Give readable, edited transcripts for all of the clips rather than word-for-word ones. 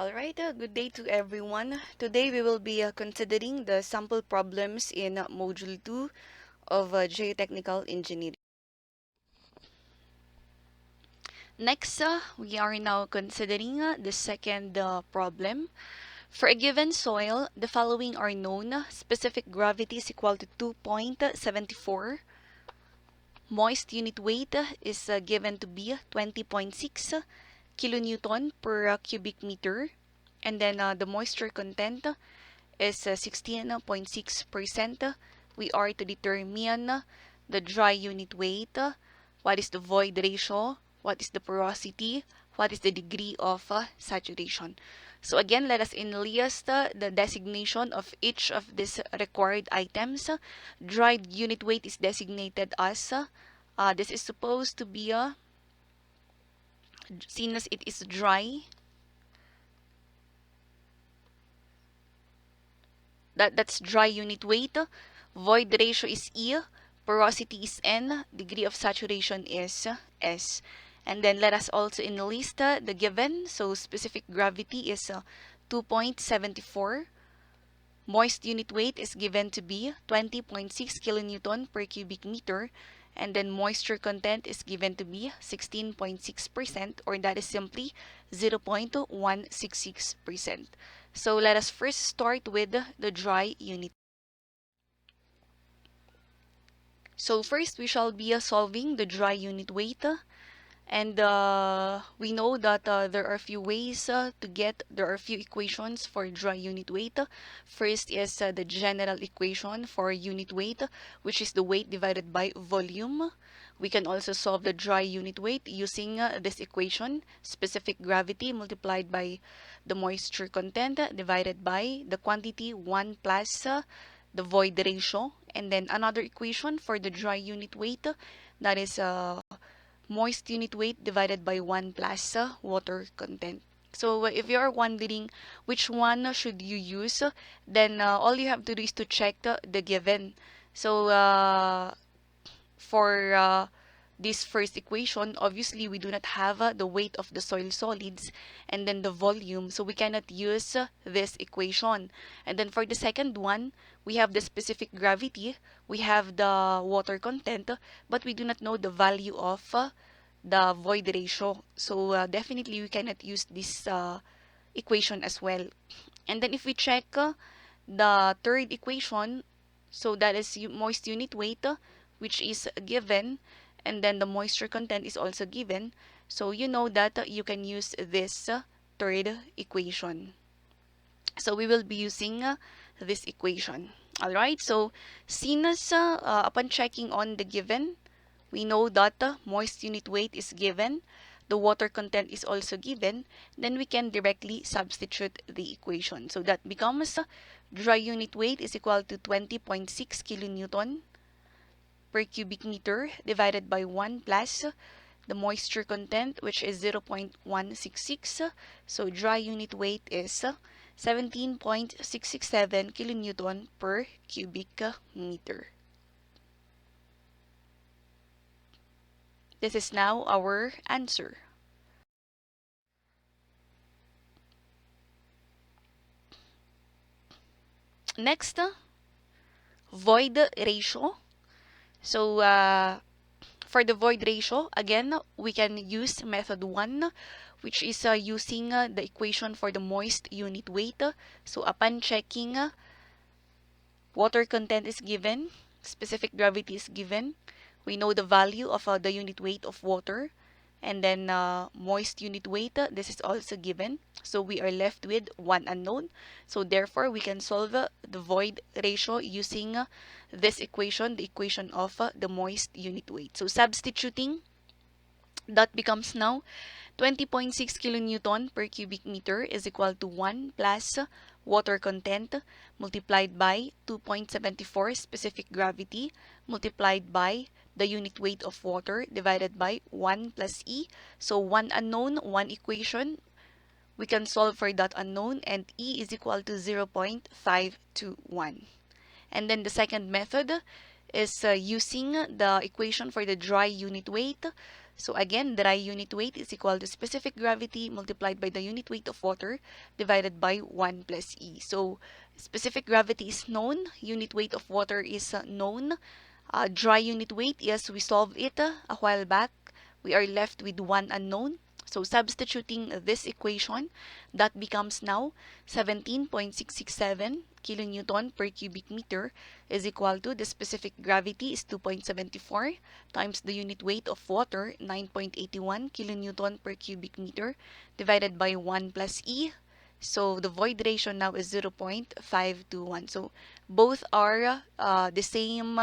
Alright, good day to everyone. Today we will be considering the sample problems in Module 2 of Geotechnical Engineering. Next, we are now considering the second problem. For a given soil, the following are known. Specific gravity is equal to 2.74. Moist unit weight is given to be 20.6 kilonewton per cubic meter. And then the moisture content is 16.6%. We are to determine the dry unit weight, what is the void ratio, what is the porosity, what is the degree of saturation. So again, let us enlist the designation of each of these required items. Dry unit weight is designated as, this is supposed to be, seen as it is dry, that's dry unit weight. Void ratio is E, porosity is N, degree of saturation is S. And then let us also enlist the given. So specific gravity is 2.74. Moist unit weight is given to be 20.6 kilonewton per cubic meter. And then moisture content is given to be 16.6%, or that is simply 0.166%. So let us first start with the dry unit. So first we shall be solving the dry unit weight. And we know that there are a few ways there are a few equations for dry unit weight. First is the general equation for unit weight, which is the weight divided by volume. We can also solve the dry unit weight using this equation, specific gravity multiplied by the moisture content divided by the quantity 1 plus the void ratio. And then another equation for the dry unit weight, that is moist unit weight divided by 1 plus water content. So if you are wondering which one should you use, then all you have to do is to check the given. So for this first equation, obviously we do not have the weight of the soil solids and then the volume, so we cannot use this equation. And then for the second one, we have the specific gravity, we have the water content, but we do not know the value of the void ratio. So definitely we cannot use this equation as well. And then if we check the third equation, so that is moist unit weight, which is given, and then the moisture content is also given. So you know that you can use this third equation. So we will be using this equation. Alright, so since upon checking on the given, we know that moist unit weight is given, the water content is also given, then we can directly substitute the equation. So that becomes dry unit weight is equal to 20.6 kilonewton per cubic meter divided by 1 plus the moisture content, which is 0.166. So dry unit weight is 17.667 kilonewton per cubic meter. This is now our answer. Next, void ratio. So for the void ratio, again, we can use method 1, which is using the equation for the moist unit weight. So upon checking, water content is given, specific gravity is given. We know the value of the unit weight of water. And then moist unit weight, this is also given. So we are left with one unknown. So therefore, we can solve the void ratio using this equation, the equation of the moist unit weight. So substituting, that becomes now 20.6 kilonewton per cubic meter is equal to 1 plus water content multiplied by 2.74 specific gravity multiplied by the unit weight of water divided by 1 plus E. So one unknown, one equation. We can solve for that unknown, and E is equal to 0.521. And then the second method is using the equation for the dry unit weight. So again, dry unit weight is equal to specific gravity multiplied by the unit weight of water divided by 1 plus E. So specific gravity is known, unit weight of water is known. Dry unit weight, yes, we solved it a while back. We are left with one unknown. So substituting this equation, that becomes now 17.667 kilonewton per cubic meter is equal to the specific gravity is 2.74 times the unit weight of water 9.81 kilonewton per cubic meter divided by 1 plus E. So the void ratio now is 0.521. So both are the same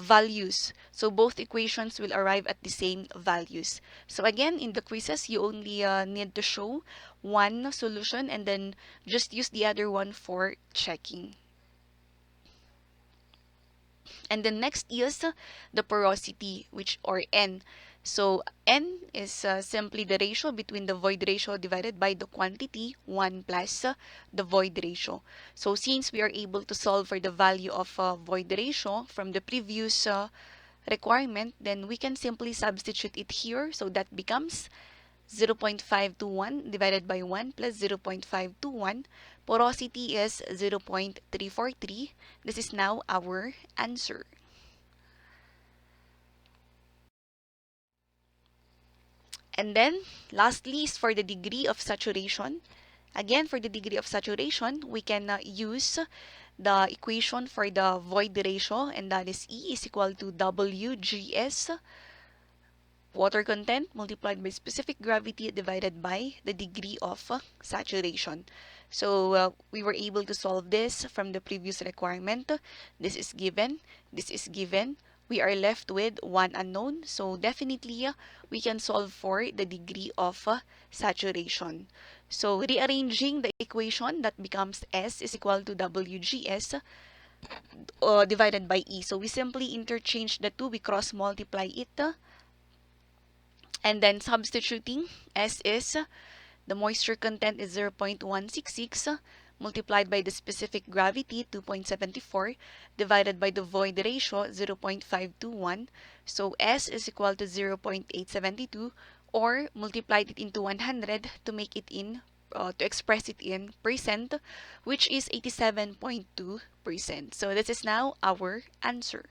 values. So both equations will arrive at the same values. So again, in the quizzes, you only need to show one solution and then just use the other one for checking. And then next is the porosity, which or N. So N is simply the ratio between the void ratio divided by the quantity 1 plus the void ratio. So since we are able to solve for the value of void ratio from the previous requirement, then we can simply substitute it here. So that becomes 0.521 divided by 1 plus 0.521. Porosity is 0.343. This is now our answer. And then, lastly, is for the degree of saturation. Again, for the degree of saturation, we can use the equation for the void ratio, and that is E is equal to WGS, water content multiplied by specific gravity divided by the degree of saturation. So we were able to solve this from the previous requirement. This is given. This is given. We are left with one unknown. So definitely we can solve for the degree of saturation. So rearranging the equation, that becomes S is equal to WGS divided by E. So we simply interchange the two. We cross multiply it. And then substituting, S is the moisture content is 0.166 multiplied by the specific gravity 2.74 divided by the void ratio 0.521. So S is equal to 0.872, or multiplied it into 100 to make it in to express it in percent, which is 87.2%. So this is now our answer.